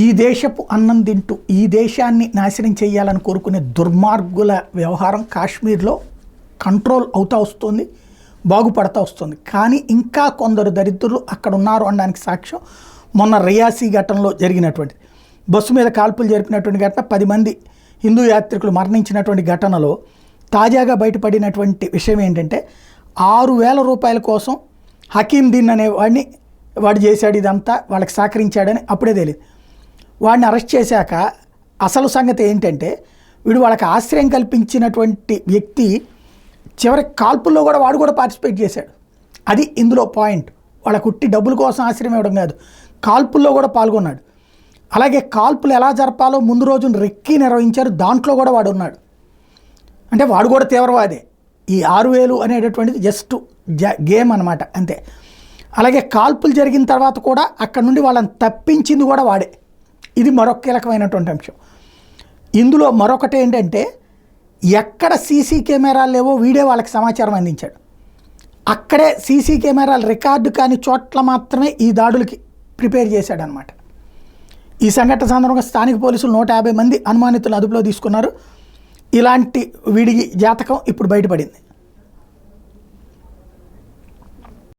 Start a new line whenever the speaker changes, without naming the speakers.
ఈ దేశపు అన్నం తింటూ ఈ దేశాన్ని నాశనం చేయాలని కోరుకునే దుర్మార్గుల వ్యవహారం కాశ్మీర్లో కంట్రోల్ అవుతూ వస్తుంది, బాగుపడతా వస్తుంది. కానీ ఇంకా కొందరు దరిద్రులు అక్కడ ఉన్నారు అనడానికి సాక్ష్యం మొన్న రియాసీ ఘటనలో జరిగినటువంటి బస్సు మీద కాల్పులు జరిపినటువంటి ఘటన, 10 మంది హిందూ యాత్రికులు మరణించినటువంటి ఘటనలో తాజాగా బయటపడినటువంటి విషయం ఏంటంటే 6,000 రూపాయల కోసం హకీమ్ దీన్ అనేవాడిని వాడు చేశాడు, ఇదంతా వాళ్ళకి సహకరించాడని అప్పుడే తెలియదు. వాడిని అరెస్ట్ చేశాక అసలు సంగతి ఏంటంటే వీడు వాళ్ళకి ఆశ్రయం కల్పించినటువంటి వ్యక్తి చివరి కాల్పుల్లో కూడా వాడు కూడా పార్టిసిపేట్ చేశాడు. అది ఇందులో పాయింట్. వాళ్ళ కుట్టి డబ్బుల కోసం ఆశ్రయం ఇవ్వడం కాదు, కాల్పుల్లో కూడా పాల్గొన్నాడు. అలాగే కాల్పులు ఎలా జరపాలో ముందు రోజున రెక్కి నిర్వహించారు, దాంట్లో కూడా వాడు ఉన్నాడు. అంటే వాడు కూడా తీవ్రవాదే. ఈ 6,000 అనేటటువంటిది జస్ట్ గేమ్ అనమాట, అంతే. అలాగే కాల్పులు జరిగిన తర్వాత కూడా అక్కడ నుండి వాళ్ళని తప్పించింది కూడా వాడే. ఇది మరొక కీలకమైనటువంటి అంశం. ఇందులో మరొకటి ఏంటంటే ఎక్కడ సీసీ కెమెరాలు లేవో వీడే వాళ్ళకి సమాచారం అందించాడు. అక్కడే సీసీ కెమెరాలు రికార్డు కాని చోట్ల మాత్రమే ఈ దాడులకి ప్రిపేర్ చేశాడనమాట. ఈ సంఘటన సందర్భంగా స్థానిక పోలీసులు 150 మంది అనుమానితులను అదుపులో తీసుకున్నారు. ఇలాంటి వీడి జాతకం ఇప్పుడు బయటపడింది.